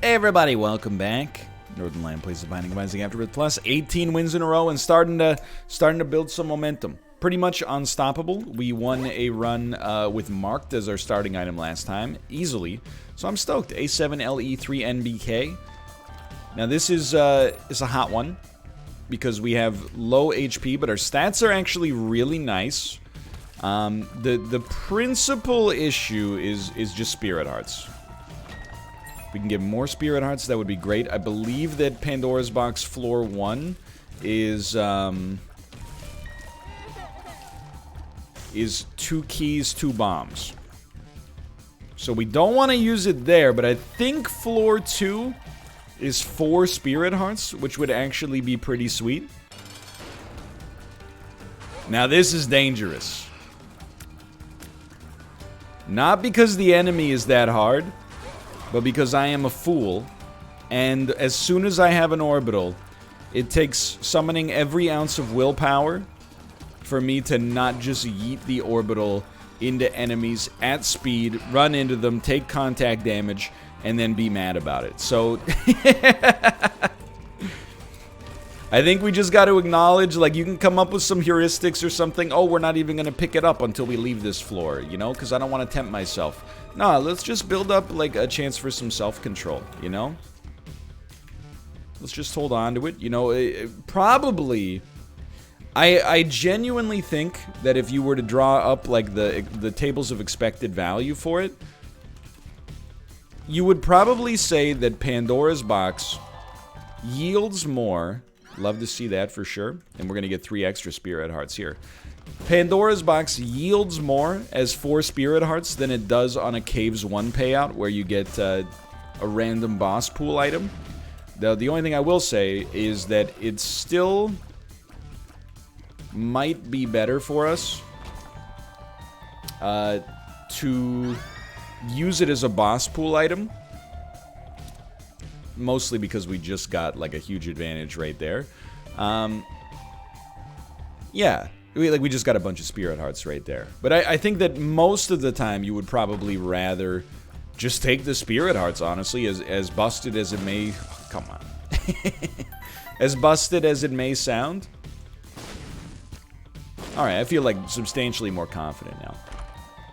Hey everybody, welcome back. Northernlion plays the Binding of Isaac Afterbirth Plus. 18 wins in a row and starting to build some momentum. Pretty much unstoppable. We won a run with Marked as our starting item last time, easily. So I'm stoked. A7LE3NBK. Now this is a hot one because we have low HP, but our stats are actually really nice. The principal issue is just Spirit Hearts. If we can get more Spirit Hearts, that would be great. I believe that Pandora's Box floor 1 is 2 keys, 2 bombs. So we don't want to use it there, but I think floor 2 is 4 Spirit Hearts, which would actually be pretty sweet. Now this is dangerous. Not because the enemy is that hard, but because I am a fool, and as soon as I have an orbital, it takes summoning every ounce of willpower for me to not just yeet the orbital into enemies at speed, run into them, take contact damage, and then be mad about it. So I think we just got to acknowledge, like, you can come up with some heuristics or something. Oh, we're not even going to pick it up until we leave this floor, you know, because I don't want to tempt myself. No, let's just build up, like, a chance for some self-control, you know? Let's just hold on to it, you know? Probably, I genuinely think that if you were to draw up, like, the tables of expected value for it, you would probably say that Pandora's Box yields more. Love to see that for sure. And we're going to get 3 extra Spirit Hearts here. Pandora's Box yields more as 4 Spirit Hearts than it does on a Caves 1 payout where you get a random boss pool item. The only thing I will say is that it still might be better for us to use it as a boss pool item. Mostly because we just got, like, a huge advantage right there. Yeah, we just got a bunch of Spirit Hearts right there. But I think that most of the time you would probably rather just take the Spirit Hearts, honestly, as busted as it may... Oh, come on. As busted as it may sound. Alright, I feel, like, substantially more confident now.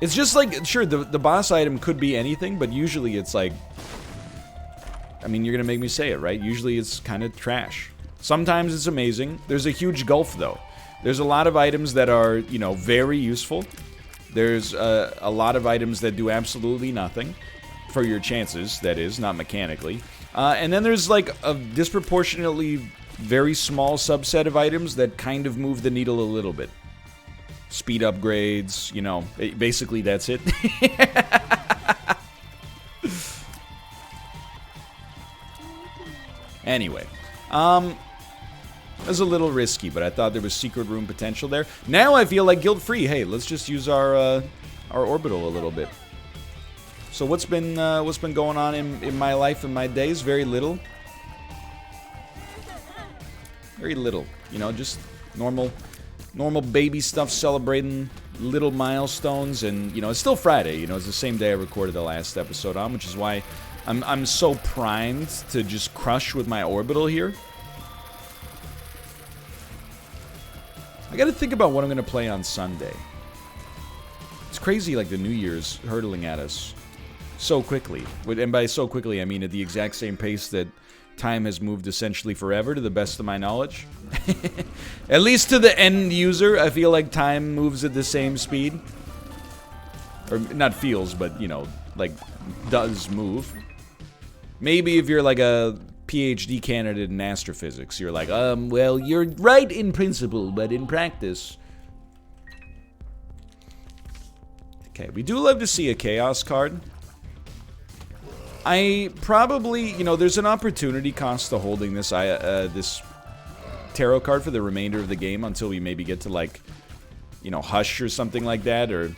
It's just like, sure, the boss item could be anything, but usually it's like... I mean, you're gonna make me say it, right? Usually it's kind of trash. Sometimes it's amazing. There's a huge gulf, though. There's a lot of items that are, you know, very useful. There's a lot of items that do absolutely nothing. For your chances, that is, not mechanically. And then there's, like, a disproportionately very small subset of items that kind of move the needle a little bit. Speed upgrades, you know, basically that's it. Anyway, it was a little risky, but I thought there was secret room potential there. Now I feel like guilt-free. Hey, let's just use our orbital a little bit. So what's been going on in my life and my days? Very little. Very little. You know, just normal baby stuff, celebrating little milestones, and you know, it's still Friday. You know, it's the same day I recorded the last episode on, which is why I'm so primed to just crush with my orbital here. I gotta think about what I'm gonna play on Sunday. It's crazy, like, the New Year's hurtling at us so quickly. And by so quickly, I mean at the exact same pace that time has moved essentially forever, to the best of my knowledge. At least to the end user, I feel like time moves at the same speed. Or, not feels, but, you know, like, does move. Maybe if you're like a PhD candidate in astrophysics, you're like, well, you're right in principle, but in practice. Okay, we do love to see a Chaos card. I probably, you know, there's an opportunity cost to holding this this tarot card for the remainder of the game until we maybe get to, like, you know, Hush or something like that, or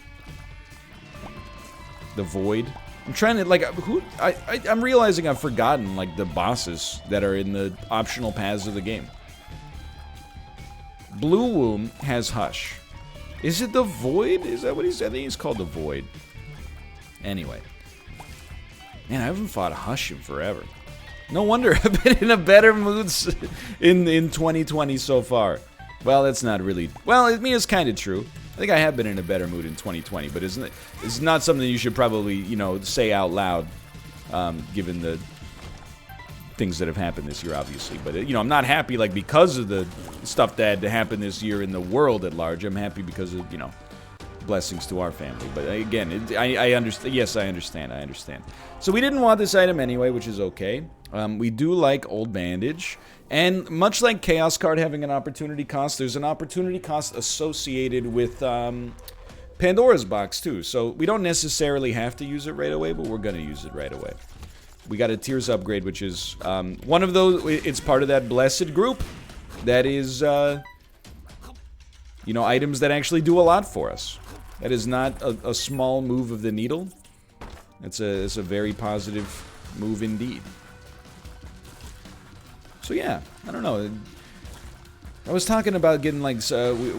the Void. I'm trying to, like, I'm realizing I've forgotten, like, the bosses that are in the optional paths of the game. Blue Womb has Hush. Is it the Void? Is that what he said? I think he's called the Void. Anyway. Man, I haven't fought a Hush in forever. No wonder I've been in a better mood in 2020 so far. Well, that's not really... Well, I mean, it's kind of true. I think I have been in a better mood in 2020, but it's not something you should probably, you know, say out loud, given the things that have happened this year, obviously. But, you know, I'm not happy, like, because of the stuff that had to happen this year in the world at large. I'm happy because of, you know, blessings to our family. But again, I understand. Yes, I understand. So we didn't want this item anyway, which is okay. We do like Old Bandage. And much like Chaos Card having an opportunity cost, there's an opportunity cost associated with Pandora's Box too. So we don't necessarily have to use it right away, but we're going to use it right away. We got a Tears upgrade, which is one of those. It's part of that blessed group that is, you know, items that actually do a lot for us. That is not a small move of the needle. It's a very positive move indeed. So yeah, I don't know. I was talking about getting like,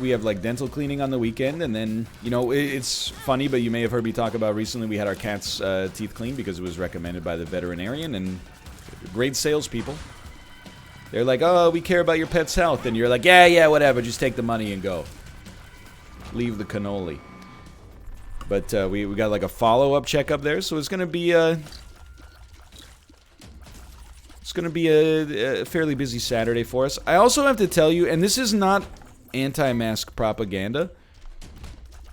we have like dental cleaning on the weekend, and then, you know, it's funny, but you may have heard me talk about recently we had our cat's teeth cleaned because it was recommended by the veterinarian, and great salespeople. They're like, oh, we care about your pet's health, and you're like, yeah, whatever, just take the money and go. Leave the cannoli. But we got like a follow-up checkup there, so it's gonna be a fairly busy Saturday for us. I also have to tell you, and this is not anti-mask propaganda,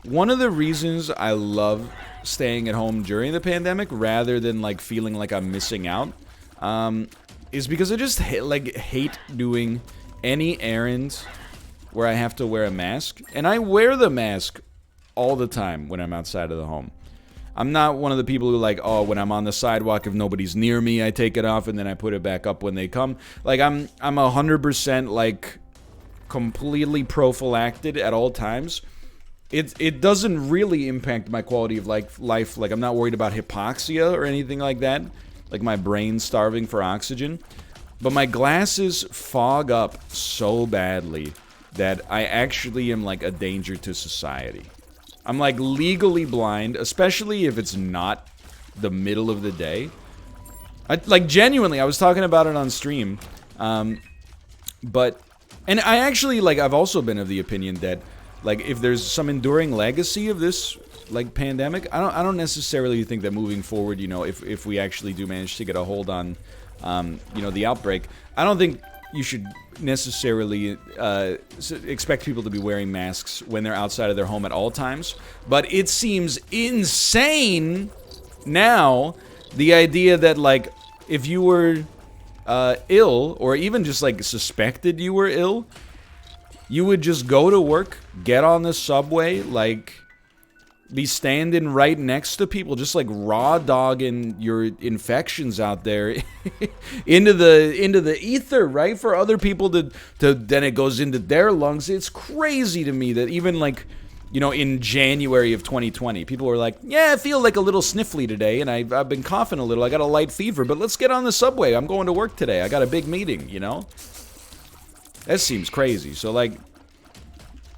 one of the reasons I love staying at home during the pandemic rather than like feeling like I'm missing out is because I just hate doing any errands where I have to wear a mask. And I wear the mask all the time when I'm outside of the home. I'm not one of the people who like, oh, when I'm on the sidewalk, if nobody's near me, I take it off and then I put it back up when they come. Like, I'm 100% like completely prophylactic at all times. It doesn't really impact my quality of life. Like, I'm not worried about hypoxia or anything like that. Like my brain starving for oxygen. But my glasses fog up so badly that I actually am like a danger to society. I'm like legally blind, especially if it's not the middle of the day. Like genuinely, I was talking about it on stream. But, and I actually, like, I've also been of the opinion that, like, if there's some enduring legacy of this, like, pandemic, I don't necessarily think that moving forward, you know, if we actually do manage to get a hold on, you know, the outbreak, I don't think you should necessarily expect people to be wearing masks when they're outside of their home at all times. But it seems insane now, the idea that, like, if you were ill, or even just, like, suspected you were ill, you would just go to work, get on the subway, like, be standing right next to people, just like raw dogging your infections out there into the ether, right? For other people to then it goes into their lungs. It's crazy to me that even, like, you know, in January of 2020, people were like, yeah, I feel like a little sniffly today, and I've been coughing a little. I got a light fever, but let's get on the subway. I'm going to work today. I got a big meeting, you know? That seems crazy. So, like,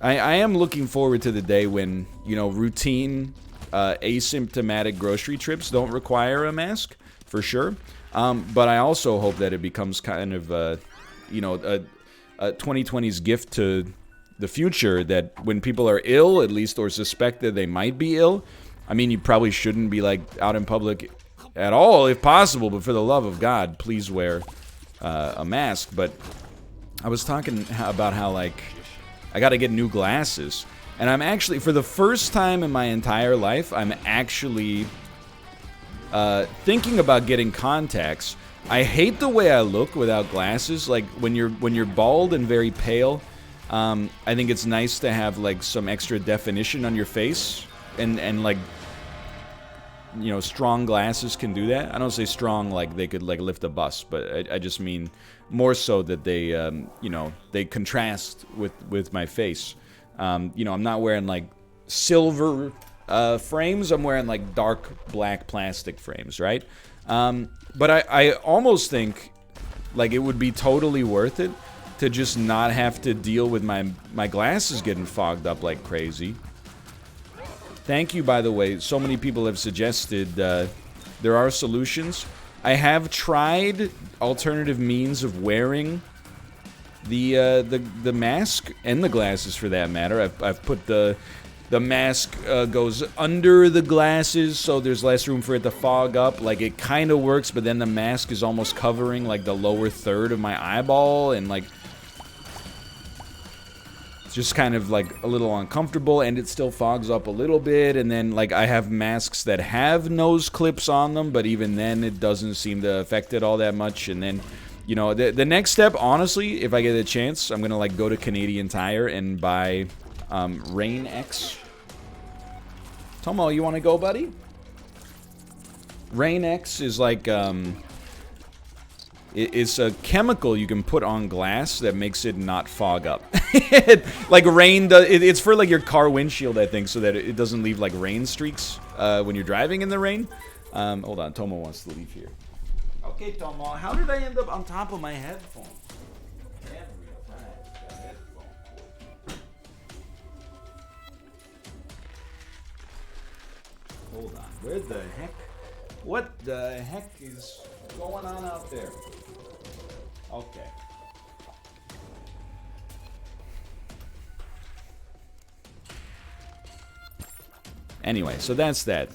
I am looking forward to the day when, you know, routine, asymptomatic grocery trips don't require a mask, for sure. But I also hope that it becomes kind of, you know, a 2020's gift to the future, that when people are ill, at least, or suspect that they might be ill, I mean, you probably shouldn't be, like, out in public at all, if possible, but for the love of God, please wear a mask. But I was talking about how, like, I gotta get new glasses. And I'm actually, for the first time in my entire life, I'm actually thinking about getting contacts. I hate the way I look without glasses. Like, when you're bald and very pale, I think it's nice to have, like, some extra definition on your face. And like, you know, strong glasses can do that. I don't say strong like they could, like, lift a bus, but I just mean more so that they, you know, they contrast with my face. You know, I'm not wearing, like, silver frames. I'm wearing, like, dark black plastic frames, right? But I almost think, like, it would be totally worth it to just not have to deal with my glasses getting fogged up like crazy. Thank you, by the way. So many people have suggested there are solutions. I have tried alternative means of wearing the mask and the glasses for that matter. I've put the mask goes under the glasses, so there's less room for it to fog up. Like, it kind of works, but then the mask is almost covering, like, the lower third of my eyeball, and, like, it's just kind of, like, a little uncomfortable, and it still fogs up a little bit. And then, like, I have masks that have nose clips on them, but even then, it doesn't seem to affect it all that much. And then, you know, the next step, honestly, if I get a chance, I'm gonna, like, go to Canadian Tire and buy Rain X. Tomo, you want to go, buddy? Rain X is like, it's a chemical you can put on glass that makes it not fog up. Like rain does, it's for like your car windshield, I think, so that it doesn't leave like rain streaks when you're driving in the rain. Hold on, Tomo wants to leave here. Okay, Tomo, how did I end up on top of my headphones? Hold on, where the heck? What the heck is going on out there? Okay. Anyway, so that's that.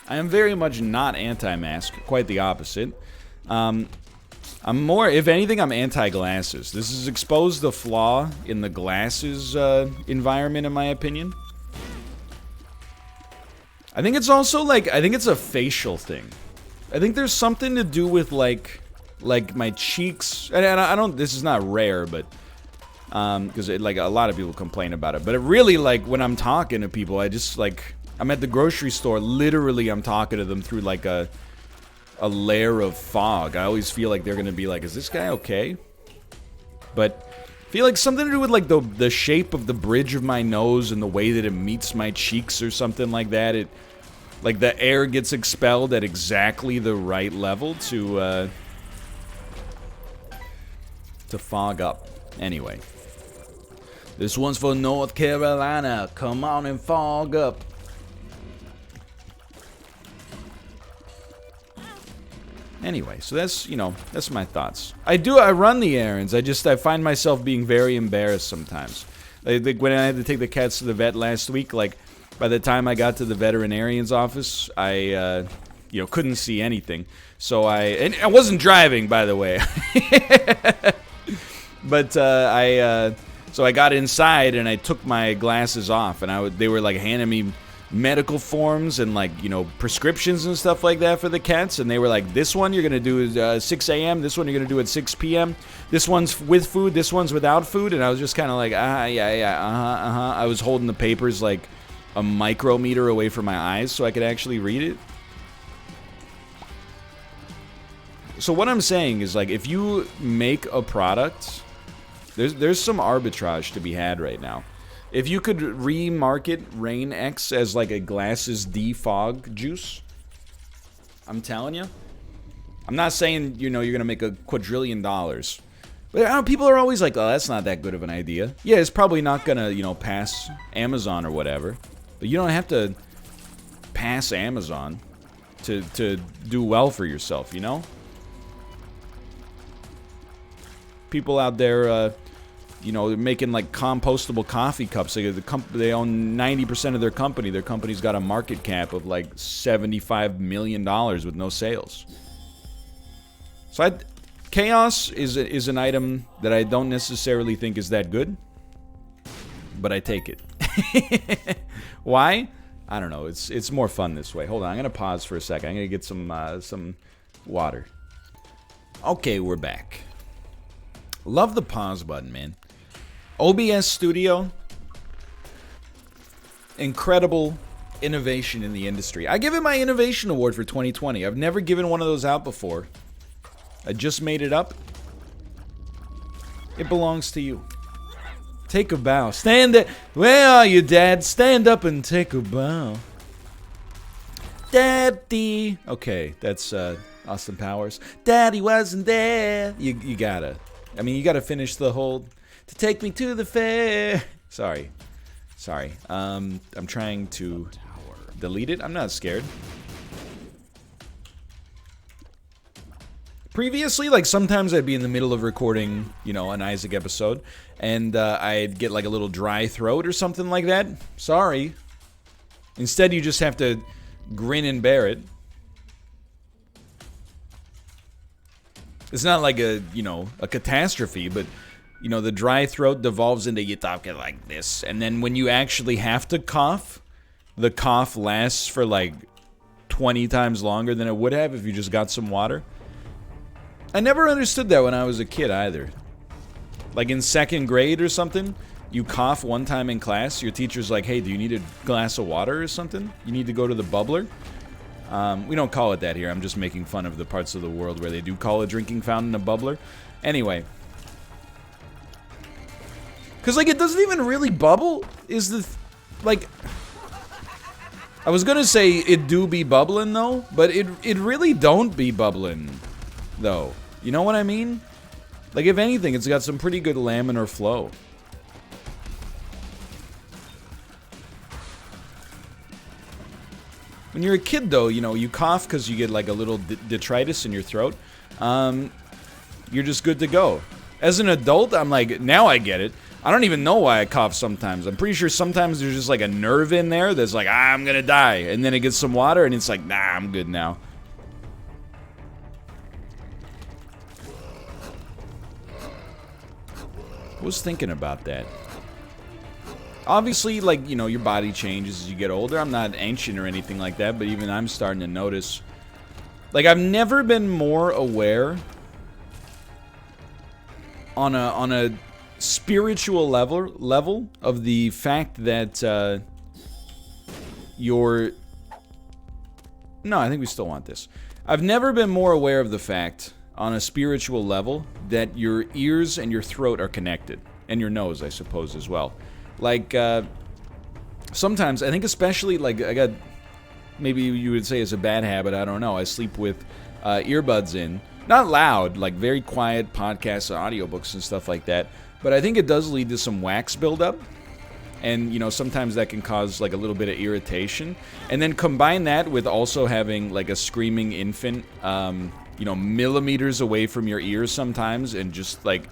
I am very much not anti-mask, quite the opposite. I'm more, if anything, I'm anti-glasses. This has exposed the flaw in the glasses environment, in my opinion. I think it's also like, I think it's a facial thing. I think there's something to do with like my cheeks, and I don't, this is not rare, but, because like a lot of people complain about it, but it really, like, when I'm talking to people, I just, like, I'm at the grocery store, literally I'm talking to them through like a layer of fog. I always feel like they're gonna be like, is this guy okay? But I feel like something to do with like the shape of the bridge of my nose and the way that it meets my cheeks or something like that. It, like, the air gets expelled at exactly the right level to fog up. Anyway, this one's for North Carolina. Come on and fog up. Anyway, so that's, you know, that's my thoughts. I run the errands. I find myself being very embarrassed sometimes. Like when I had to take the cats to the vet last week, like, by the time I got to the veterinarian's office, I, you know, couldn't see anything. So and I wasn't driving, by the way. But, so I got inside and I took my glasses off, and they were like handing me medical forms and, like, you know, prescriptions and stuff like that for the cats, and they were like, this one you're gonna do at 6 a.m., this one you're gonna do at 6 p.m., this one's with food, this one's without food. And I was just kind of like, yeah, I was holding the papers like a micrometer away from my eyes so I could actually read it. So what I'm saying is, like, if you make a product, there's some arbitrage to be had right now. If you could remarket Rain X as like a glasses defog juice, I'm telling you. I'm not saying, you know, you're gonna make a quadrillion dollars. But people are always like, oh, that's not that good of an idea. Yeah, it's probably not gonna, you know, pass Amazon or whatever. But you don't have to pass Amazon to do well for yourself, you know? People out there, you know, they're making like compostable coffee cups. They own 90% of their company. Their company's got a market cap of like $75 million with no sales. So chaos is an item that I don't necessarily think is that good, but I take it. Why? I don't know. It's more fun this way. Hold on, I'm gonna pause for a second. I'm gonna get some water. Okay, we're back. Love the pause button, man. OBS Studio, incredible innovation in the industry. I give it my innovation award for 2020. I've never given one of those out before. I just made it up. It belongs to you. Take a bow. Stand there. Where are you, Dad? Stand up and take a bow. Daddy. Okay, that's Austin Powers. Daddy wasn't there. You gotta. I mean, you gotta finish the whole... To take me to the fair. Sorry. I'm trying to delete it. I'm not scared. Previously, like, sometimes I'd be in the middle of recording, you know, an Isaac episode, and I'd get, like, a little dry throat or something like that. Sorry. Instead, you just have to grin and bear it. It's not like a, you know, a catastrophe, but, you know, the dry throat devolves into you talking like this. And then when you actually have to cough, the cough lasts for, like, 20 times longer than it would have if you just got some water. I never understood that when I was a kid either. Like in 2nd grade or something, you cough one time in class, your teacher's like, hey, do you need a glass of water or something? You need to go to the bubbler? We don't call it that here. I'm just making fun of the parts of the world where they do call a drinking fountain a bubbler. Anyway. Because, like, it doesn't even really bubble, is the... like... I was gonna say it do be bubbling, though, but it really don't be bubbling, though. You know what I mean? Like, if anything, it's got some pretty good laminar flow. When you're a kid, though, you know, you cough because you get, like, a little detritus in your throat. You're just good to go. As an adult, I'm like, now I get it. I don't even know why I cough sometimes. I'm pretty sure sometimes there's just, like, a nerve in there that's like, I'm gonna die. And then it gets some water, and it's like, nah, I'm good now. I was thinking about that. Obviously, like, you know, your body changes as you get older. I'm not ancient or anything like that, but even I'm starting to notice. Like, I've never been more aware on a spiritual level of the fact that your... No, I think we still want this. I've never been more aware of the fact on a spiritual level that your ears and your throat are connected. And your nose, I suppose, as well. Like, sometimes, I think especially, like, I got, maybe you would say it's a bad habit, I don't know. I sleep with earbuds in. Not loud, like very quiet podcasts and audiobooks and stuff like that. But I think it does lead to some wax buildup. And, you know, sometimes that can cause, like, a little bit of irritation. And then combine that with also having, like, a screaming infant, you know, millimeters away from your ears sometimes, and just, like,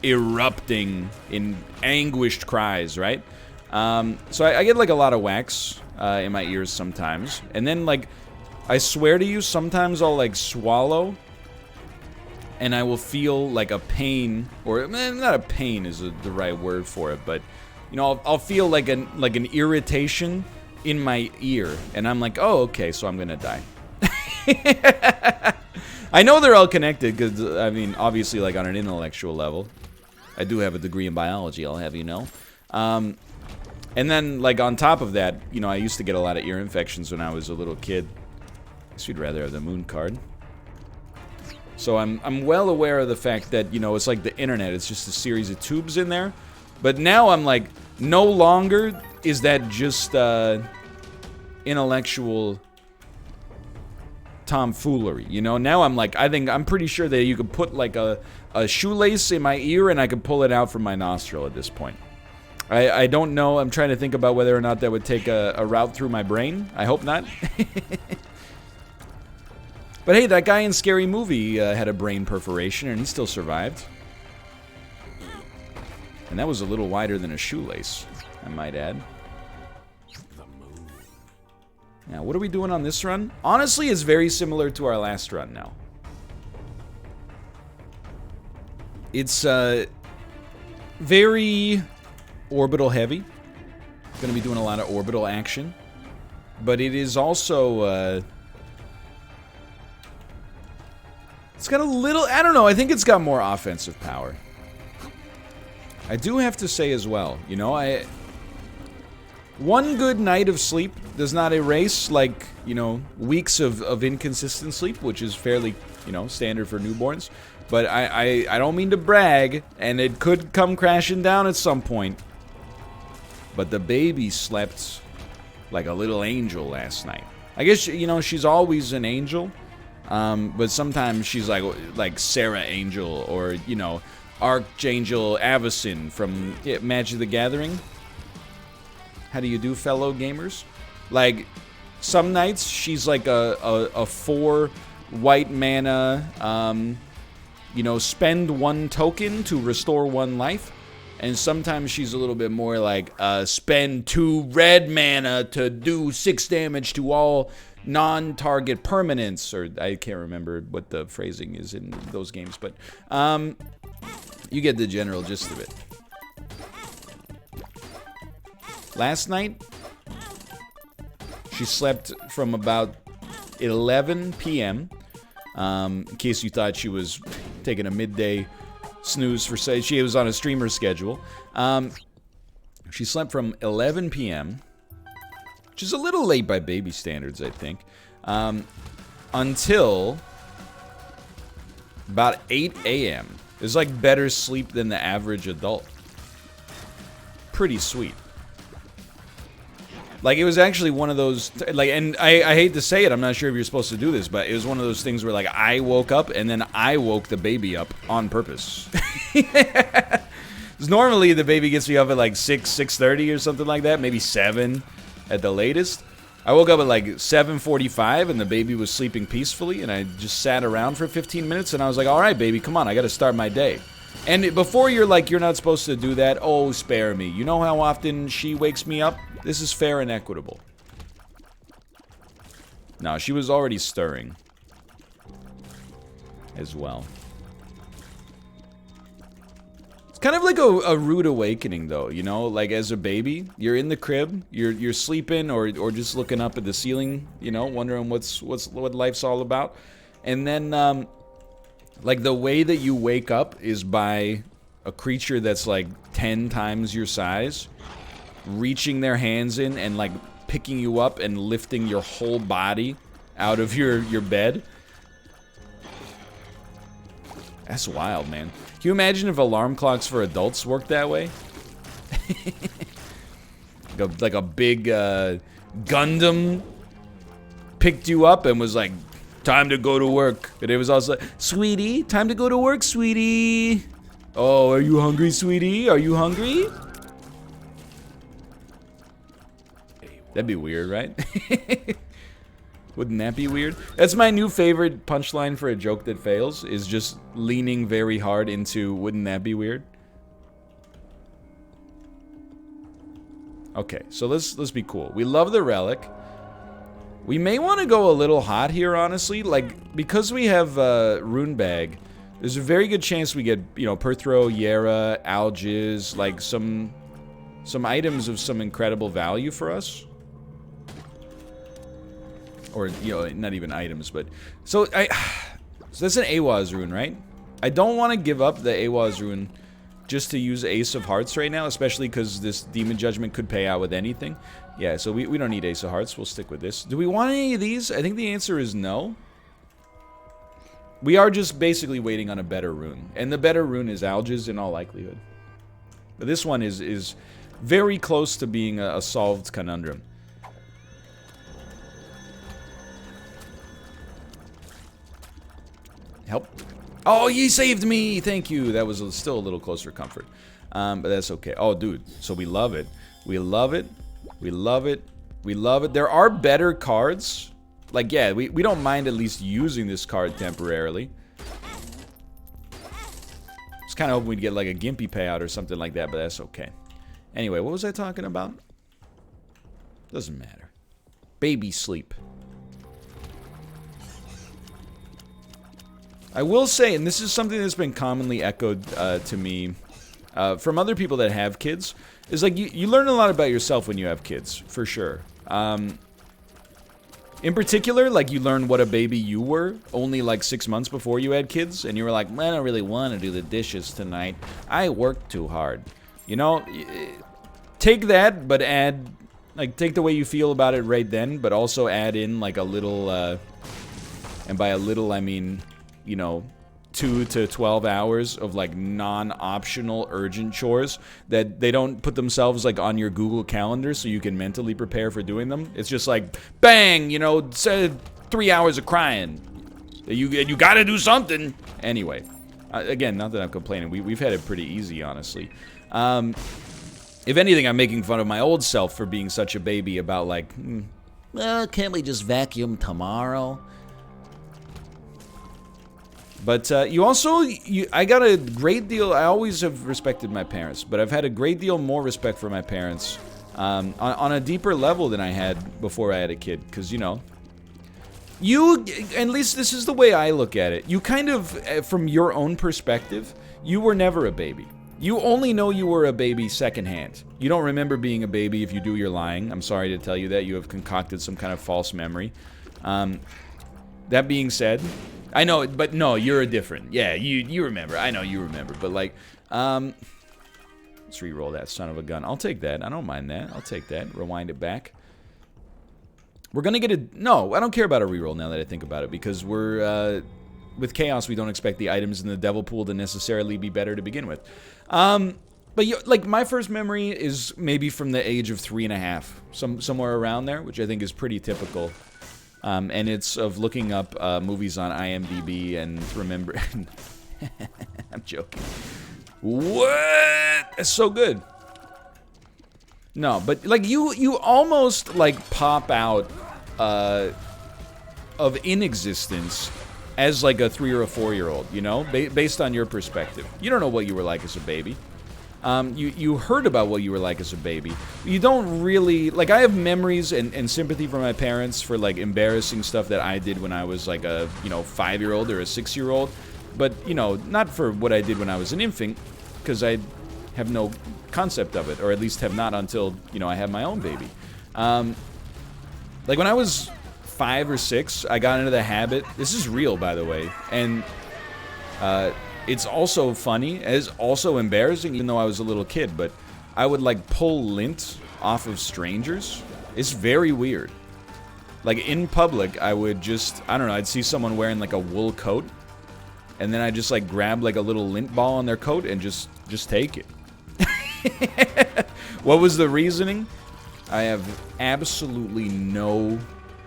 erupting in anguished cries, right? So I get, like, a lot of wax in my ears sometimes. And then, like, I swear to you, sometimes I'll, like, swallow, and I will feel, like, a pain, or, not a pain is the right word for it, but, you know, I'll feel like an irritation in my ear, and I'm like, oh, okay, so I'm gonna die. I know they're all connected, because, I mean, obviously, like, on an intellectual level. I do have a degree in biology, I'll have you know. And then, like, on top of that, you know, I used to get a lot of ear infections when I was a little kid. I guess we'd rather have the moon card. So I'm well aware of the fact that, you know, it's like the internet. It's just a series of tubes in there. But now I'm like, no longer is that just intellectual tomfoolery, you know? Now I'm like, I'm pretty sure that you could put, like, a shoelace in my ear and I could pull it out from my nostril at this point. I don't know. I'm trying to think about whether or not that would take a route through my brain. I hope not. But hey, that guy in Scary Movie had a brain perforation and he still survived. And that was a little wider than a shoelace, I might add. Now, what are we doing on this run? Honestly, it's very similar to our last run now. It's very orbital heavy. Gonna be doing a lot of orbital action. But it is also... it's got a little... I don't know, I think it's got more offensive power. I do have to say as well, you know, one good night of sleep does not erase, like, you know, weeks of inconsistent sleep, which is fairly, you know, standard for newborns. But I don't mean to brag, and it could come crashing down at some point. But the baby slept like a little angel last night. I guess, you know, she's always an angel. But sometimes she's like Sarah Angel, or, you know, Archangel Avacyn from Magic the Gathering. How do you do, fellow gamers? Like, some nights she's like a 4 white mana, you know, spend 1 token to restore 1 life. And sometimes she's a little bit more like, spend 2 red mana to do 6 damage to all non-target permanents. Or I can't remember what the phrasing is in those games, but you get the general gist of it. Last night, she slept from about 11 p.m. In case you thought she was taking a midday snooze for say she was on a streamer schedule. She slept from 11 p.m., which is a little late by baby standards, I think, until about 8 a.m. It's like better sleep than the average adult. Pretty sweet. Like, it was actually one of those, like, and I hate to say it, I'm not sure if you're supposed to do this, but it was one of those things where, like, I woke up and then I woke the baby up on purpose. Because normally the baby gets me up at like 6:30 or something like that, maybe 7 at the latest. I woke up at like 7:45 and the baby was sleeping peacefully, and I just sat around for 15 minutes and I was like, all right, baby, come on, I got to start my day. And before you're like, you're not supposed to do that, oh, spare me. You know how often she wakes me up? This is fair and equitable. No, she was already stirring as well. It's kind of like a rude awakening, though, you know? Like, as a baby, you're in the crib, you're sleeping or just looking up at the ceiling, you know, wondering what life's all about. And then, like, the way that you wake up is by a creature that's, like, 10 times your size reaching their hands in and, like, picking you up and lifting your whole body out of your bed. That's wild, man. Can you imagine if alarm clocks for adults worked that way? like a big Gundam picked you up and was like, time to go to work. And it was also like, sweetie, time to go to work, sweetie. Oh, are you hungry, sweetie? Are you hungry? That'd be weird, right? Wouldn't that be weird? That's my new favorite punchline for a joke that fails, is just leaning very hard into, wouldn't that be weird? Okay, so let's be cool. We love the relic. We may want to go a little hot here, honestly. Like, because we have Rune Bag, there's a very good chance we get, you know, Perthro, Yera, Algiz, like some items of some incredible value for us. Or, you know, not even items, but... So that's an Awaz rune, right? I don't want to give up the Awaz rune just to use Ace of Hearts right now, especially because this Demon Judgment could pay out with anything. Yeah, so we don't need Ace of Hearts. We'll stick with this. Do we want any of these? I think the answer is no. We are just basically waiting on a better rune. And the better rune is Algiz in all likelihood. But this one is very close to being a solved conundrum. Help. Oh, you saved me! Thank you. That was still a little closer comfort. But that's okay. Oh, dude. So we love it. We love it. We love it. We love it. There are better cards. Like, yeah, we don't mind at least using this card temporarily. Just kind of hoping we'd get like a Gimpy payout or something like that, but that's okay. Anyway, what was I talking about? Doesn't matter. Baby sleep. I will say, and this is something that's been commonly echoed to me from other people that have kids, is like you learn a lot about yourself when you have kids, for sure. In particular, like you learn what a baby you were only like 6 months before you had kids, and you were like, I don't really want to do the dishes tonight. I worked too hard. You know, take that, but add, like, take the way you feel about it right then, but also add in like a little, and by a little I mean, you know, 2 to 12 hours of like non-optional urgent chores that they don't put themselves like on your Google Calendar so you can mentally prepare for doing them. It's just like, bang, you know, 3 hours of crying. You gotta do something. Anyway, again, not that I'm complaining. We've had it pretty easy, honestly. If anything, I'm making fun of my old self for being such a baby about like, well, can't we just vacuum tomorrow? But you also, I got a great deal, I always have respected my parents, but I've had a great deal more respect for my parents on a deeper level than I had before I had a kid. Because, you know, at least this is the way I look at it. You kind of, from your own perspective, you were never a baby. You only know you were a baby secondhand. You don't remember being a baby. If you do, you're lying. I'm sorry to tell you that. You have concocted some kind of false memory. That being said, I know, but no, you're a different. Yeah, you remember. I know you remember. But like, let's re-roll that son of a gun. I'll take that. I don't mind that. I'll take that. Rewind it back. We're gonna get a... No, I don't care about a reroll now that I think about it, because we're, with Chaos, we don't expect the items in the Devil Pool to necessarily be better to begin with. But, like, my first memory is maybe from the age of 3.5, somewhere around there, which I think is pretty typical. And it's of looking up movies on IMDb and remember... I'm joking. What? That's so good. No, but like you almost like pop out of inexistence as like a 3 or a 4-year-old, you know, based on your perspective. You don't know what you were like as a baby. You heard about what you were like as a baby. You don't really, like, I have memories and sympathy for my parents for like embarrassing stuff that I did when I was like a, you know, 5-year-old or a 6-year-old, but you know, not for what I did when I was an infant, because I have no concept of it, or at least have not until, you know, I have my own baby. Like when I was 5 or 6, I got into the habit, this is real by the way, and it's also funny, it's also embarrassing even though I was a little kid, but I would like pull lint off of strangers. It's very weird. Like in public, I would just, I don't know, I'd see someone wearing like a wool coat, and then I'd just like grab like a little lint ball on their coat and just take it. What was the reasoning? I have absolutely no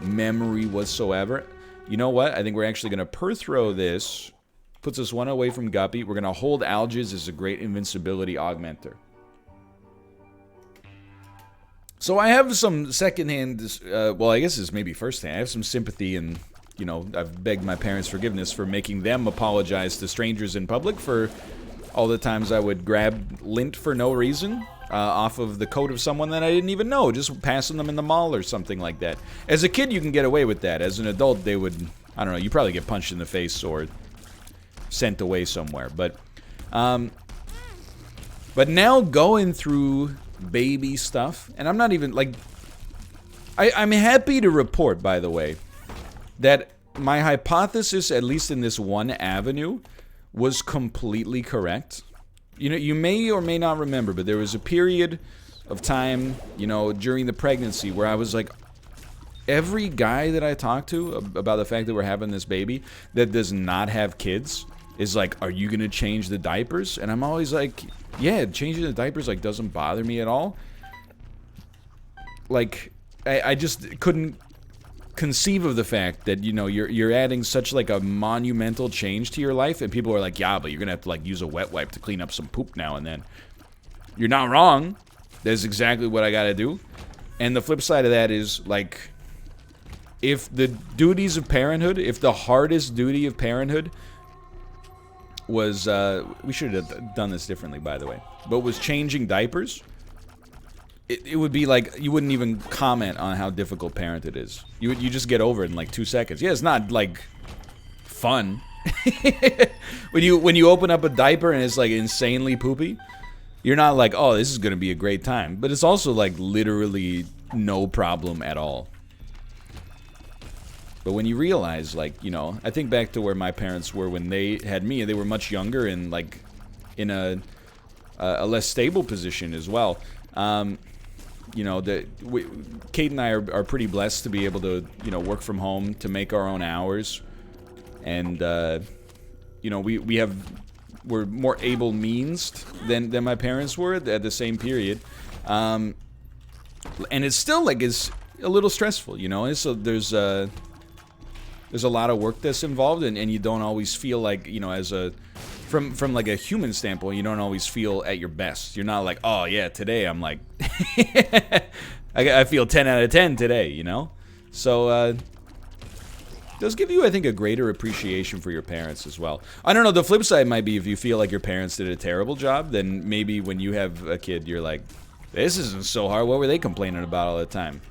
memory whatsoever. You know what? I think we're actually going to per-throw this. Puts us 1 away from Guppy. We're going to hold Algiz as a great invincibility augmenter. So I have some secondhand, well, I guess it's maybe firsthand. I have some sympathy and, you know, I've begged my parents' forgiveness for making them apologize to strangers in public for all the times I would grab lint for no reason off of the coat of someone that I didn't even know, just passing them in the mall or something like that. As a kid, you can get away with that. As an adult, they would, I don't know, you probably get punched in the face or sent away somewhere. But now going through baby stuff, and I'm not even, like, I'm happy to report, by the way, that my hypothesis, at least in this one avenue, was completely correct. You know, you may or may not remember, but there was a period of time, you know, during the pregnancy where I was like, every guy that I talked to about the fact that we're having this baby that does not have kids is like, are you gonna change the diapers? And I'm always like, yeah, changing the diapers like doesn't bother me at all. Like, I just couldn't conceive of the fact that, you know, you're adding such like a monumental change to your life, and people are like, yeah, but you're gonna have to like use a wet wipe to clean up some poop now and then. You're not wrong. That's exactly what I gotta do. And the flip side of that is, like, if the duties of parenthood, if the hardest duty of parenthood was, we should have done this differently, by the way, but was changing diapers, it would be like, you wouldn't even comment on how difficult parenthood is. You just get over it in like 2 seconds. Yeah, it's not like fun. when you open up a diaper and it's like insanely poopy, you're not like, oh, this is gonna be a great time. But it's also like literally no problem at all. But when you realize, like, you know, I think back to where my parents were when they had me. They were much younger and like in a less stable position as well. You know, Kate and I are pretty blessed to be able to, you know, work from home, to make our own hours, and you know, we're more able-meansed than my parents were at the same period, and it's still like it's a little stressful, you know. So there's a lot of work that's involved, and you don't always feel like, you know, as a From like a human standpoint, you don't always feel at your best. You're not like, oh yeah, today I'm like, I feel 10 out of 10 today, you know? So, does give you, I think, a greater appreciation for your parents as well. I don't know, the flip side might be if you feel like your parents did a terrible job, then maybe when you have a kid, you're like, this isn't so hard. What were they complaining about all the time?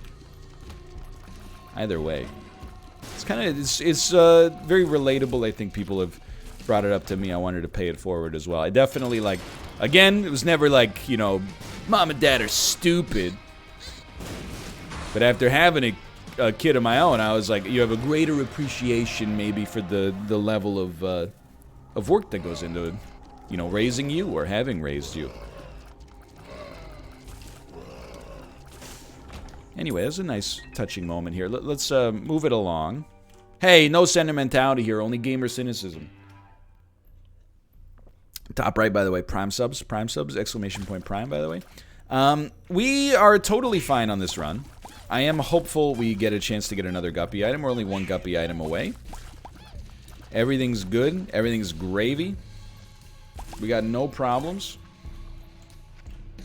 Either way. It's kind of, it's very relatable. I think people have brought it up to me. I wanted to pay it forward as well. I definitely, like, again, it was never like, you know, mom and dad are stupid. But after having a kid of my own, I was like, you have a greater appreciation maybe for the level of work that goes into, you know, raising you or having raised you. Anyway, that's a nice touching moment here. Let's move it along. Hey, no sentimentality here, only gamer cynicism. Top right, by the way, prime subs, exclamation point prime, by the way. We are totally fine on this run. I am hopeful we get a chance to get another guppy item. We're only one guppy item away. Everything's good. Everything's gravy. We got no problems.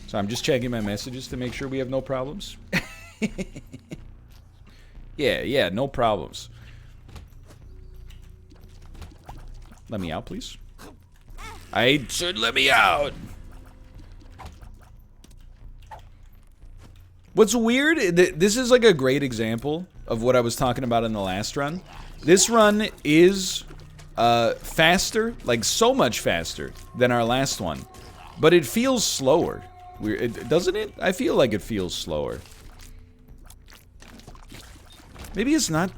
So I'm just checking my messages to make sure we have no problems. Yeah, no problems. Let me out, please. I said let me out. What's weird, this is like a great example of what I was talking about in the last run. This run is faster, like so much faster than our last one. But it feels slower. Doesn't it? I feel like it feels slower. Maybe it's not.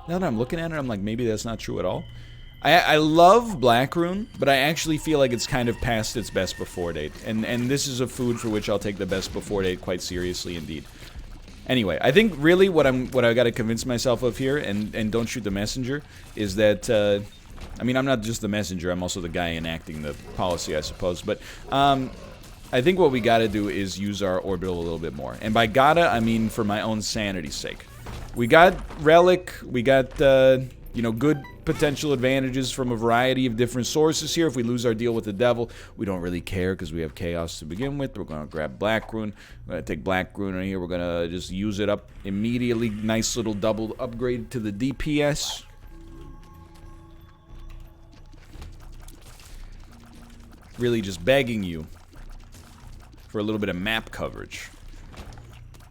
Now that I'm looking at it, I'm like, maybe that's not true at all. I love Black Rune, but I actually feel like it's kind of past its best before date. And this is a food for which I'll take the best before date quite seriously indeed. Anyway, I think really what I got to convince myself of here, and don't shoot the messenger, is that I mean, I'm not just the messenger, I'm also the guy enacting the policy, I suppose. But I think what we got to do is use our orbital a little bit more. And by gotta, I mean for my own sanity's sake. We got Relic, we got you know, good potential advantages from a variety of different sources here. If we lose our deal with the devil, we don't really care because we have chaos to begin with. We're going to grab Black Rune. We're going to take Black Rune in here. We're going to just use it up immediately. Nice little double upgrade to the DPS. Really just begging you for a little bit of map coverage.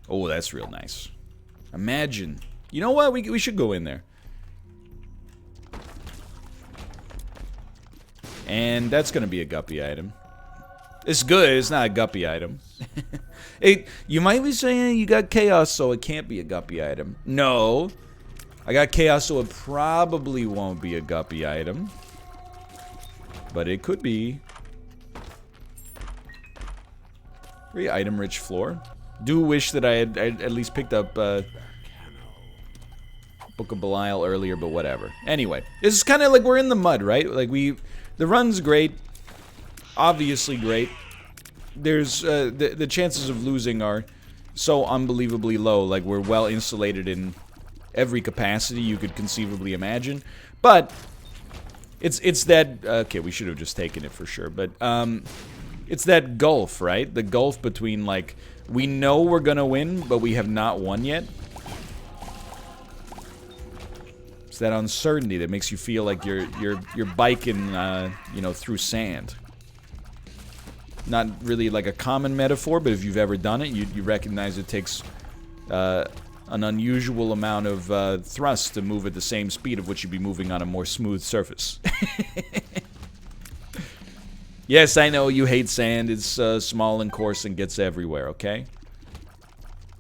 Oh, that's real nice. Imagine. You know what? We should go in there. And that's going to be a guppy item. It's good, it's not a guppy item. You might be saying you got chaos, so it can't be a guppy item. No. I got chaos, so it probably won't be a guppy item. But it could be. Very item-rich floor. Do wish that I had at least picked up Book of Belial earlier, but whatever. Anyway, this is kind of like we're in the mud, right? Like the run's great, obviously great. There's the chances of losing are so unbelievably low. Like we're well insulated in every capacity you could conceivably imagine. But it's that okay, we should have just taken it for sure. But it's that gulf, right? The gulf between like we know we're gonna win, but we have not won yet. It's that uncertainty that makes you feel like you're biking, you know, through sand. Not really like a common metaphor, but if you've ever done it, you recognize it takes an unusual amount of thrust to move at the same speed of which you'd be moving on a more smooth surface. Yes, I know you hate sand. It's small and coarse and gets everywhere. Okay.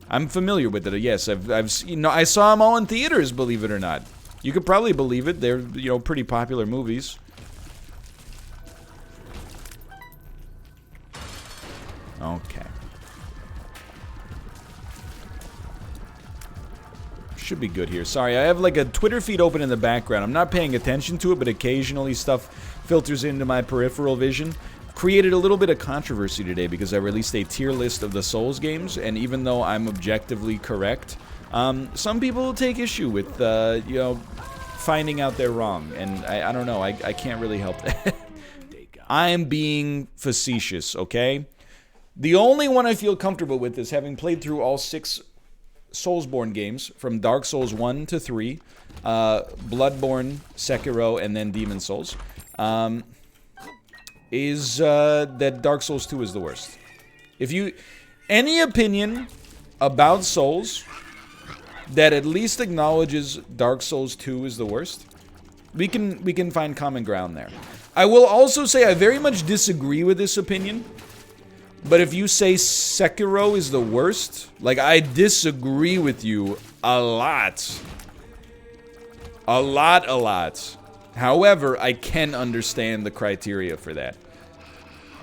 I'm familiar with it. Yes, I've you know, I saw them all in theaters. Believe it or not. You could probably believe it. They're, you know, pretty popular movies. Okay. Should be good here. Sorry, I have like a Twitter feed open in the background. I'm not paying attention to it, but occasionally stuff filters into my peripheral vision. Created a little bit of controversy today because I released a tier list of the Souls games, and even though I'm objectively correct, some people take issue with, you know, finding out they're wrong, and I don't know, I can't really help that. I'm being facetious, okay? The only one I feel comfortable with is having played through all 6 Soulsborne games, from Dark Souls 1 to 3, Bloodborne, Sekiro, and then Demon Souls, is that Dark Souls 2 is the worst. If you... Any opinion about Souls that at least acknowledges Dark Souls 2 is the worst, we can find common ground there. I will also say I very much disagree with this opinion, but if you say Sekiro is the worst, like, I disagree with you a lot. A lot. However, I can understand the criteria for that.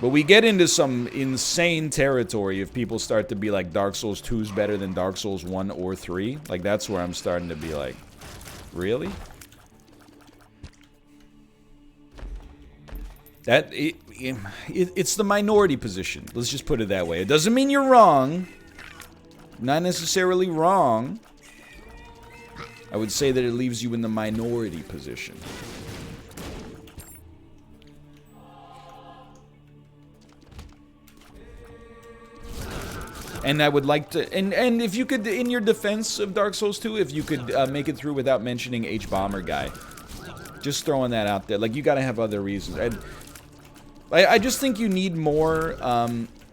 But we get into some insane territory if people start to be like, Dark Souls 2 is better than Dark Souls 1 or 3. Like, that's where I'm starting to be like, really? It's the minority position. Let's just put it that way. It doesn't mean you're wrong. Not necessarily wrong. I would say that it leaves you in the minority position. And I would like to... And if you could, in your defense of Dark Souls 2, if you could make it through without mentioning H-Bomber Guy. Just throwing that out there. Like, you gotta have other reasons. I just think you need more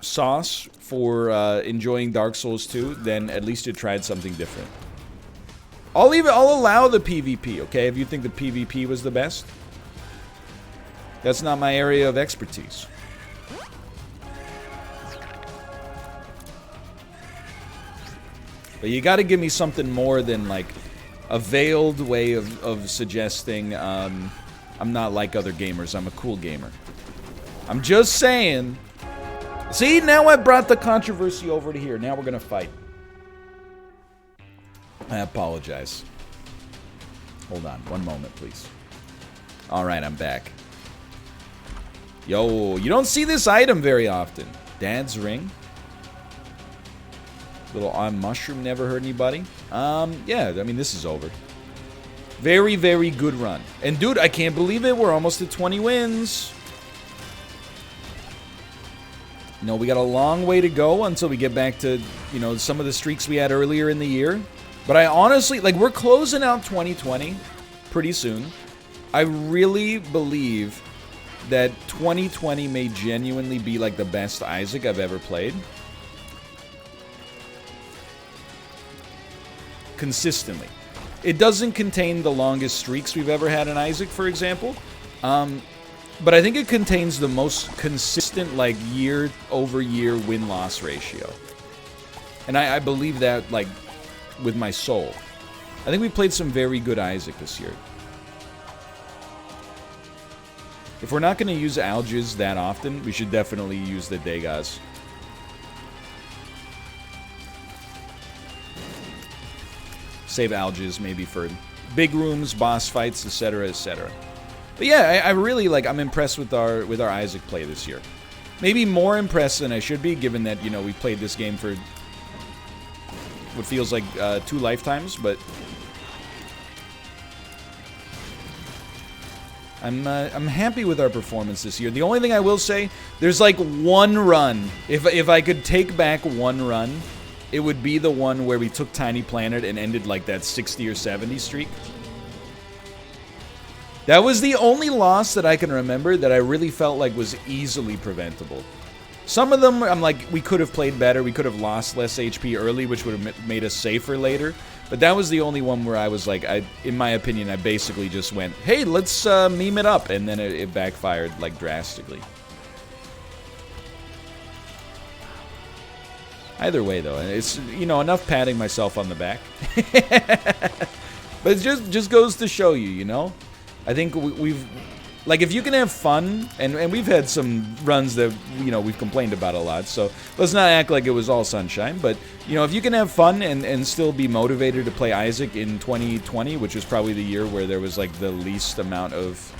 sauce for enjoying Dark Souls 2 than at least you tried something different. I'll allow the PvP, okay, if you think the PvP was the best. That's not my area of expertise. But you gotta give me something more than, like, a veiled way of suggesting, I'm not like other gamers, I'm a cool gamer. I'm just saying. See, now I brought the controversy over to here. Now we're gonna fight. I apologize. Hold on, one moment, please. Alright, I'm back. Yo, you don't see this item very often. Dad's ring. Little mushroom, never hurt anybody. Yeah, I mean, this is over. Very, very good run. And dude, I can't believe it. We're almost at 20 wins. No, we got a long way to go until we get back to, you know, some of the streaks we had earlier in the year. But I honestly, like, we're closing out 2020 pretty soon. I really believe that 2020 may genuinely be, like, the best Isaac I've ever played. Consistently. It doesn't contain the longest streaks we've ever had in Isaac, for example. But I think it contains the most consistent, like, year-over-year win-loss ratio. And I believe that, like, with my soul. I think we played some very good Isaac this year. If we're not going to use Algiz that often, we should definitely use the Degas. Save Algiz maybe for big rooms, boss fights, etc., etc. But yeah, I really, like, I'm impressed with our Isaac play this year. Maybe more impressed than I should be, given that, you know, we played this game for what feels like 2 lifetimes, but I'm happy with our performance this year. The only thing I will say, there's like one run. If I could take back one run, it would be the one where we took Tiny Planet and ended like that 60 or 70 streak. That was the only loss that I can remember that I really felt like was easily preventable. Some of them, I'm like, we could have played better. We could have lost less HP early, which would have made us safer later. But that was the only one where I was like, in my opinion, I basically just went, hey, let's meme it up. And then it backfired, like, drastically. Either way, though, it's, you know, enough patting myself on the back. But it just goes to show you, you know? I think we've... Like, if you can have fun, and we've had some runs that, you know, we've complained about a lot, so let's not act like it was all sunshine, but, you know, if you can have fun and still be motivated to play Isaac in 2020, which was probably the year where there was, like, the least amount of...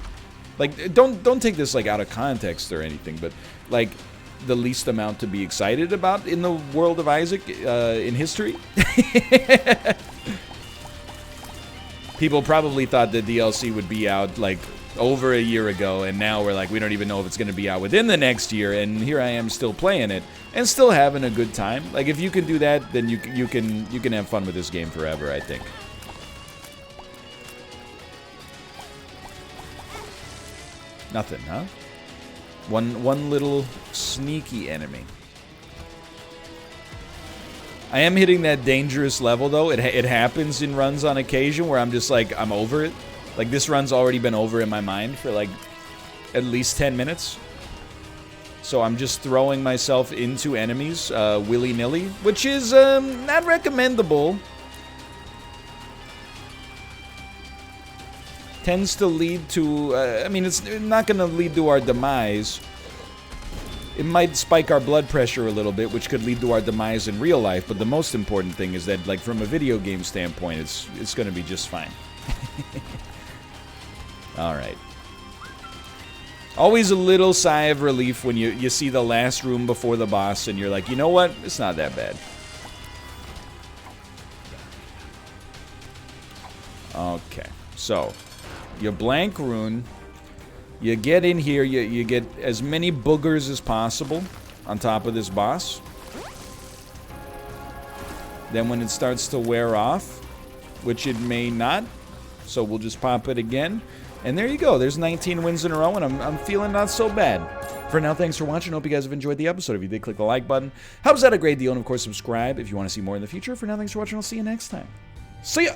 Like, don't take this, like, out of context or anything, but, like, the least amount to be excited about in the world of Isaac in history. People probably thought the DLC would be out, like, over a year ago, and now we're like, we don't even know if it's going to be out within the next year, and here I am still playing it and still having a good time. Like, if you can do that, then you can have fun with this game forever, I think. Nothing, huh? One little sneaky enemy. I am hitting that dangerous level, though. It happens in runs on occasion where I'm just like, I'm over it. Like, this run's already been over in my mind for, like, at least 10 minutes. So I'm just throwing myself into enemies willy-nilly, which is not recommendable. Tends to lead to, I mean, it's not going to lead to our demise. It might spike our blood pressure a little bit, which could lead to our demise in real life, but the most important thing is that, like, from a video game standpoint, it's going to be just fine. Alright. Always a little sigh of relief when you see the last room before the boss, and you're like, you know what? It's not that bad. Okay, so you blank rune. You get in here, you get as many boogers as possible on top of this boss. Then when it starts to wear off, which it may not, so we'll just pop it again. And there you go, there's 19 wins in a row, and I'm feeling not so bad. For now, thanks for watching. Hope you guys have enjoyed the episode. If you did, click the like button. Helps out a great deal, and of course, subscribe if you want to see more in the future. For now, thanks for watching. I'll see you next time. See ya!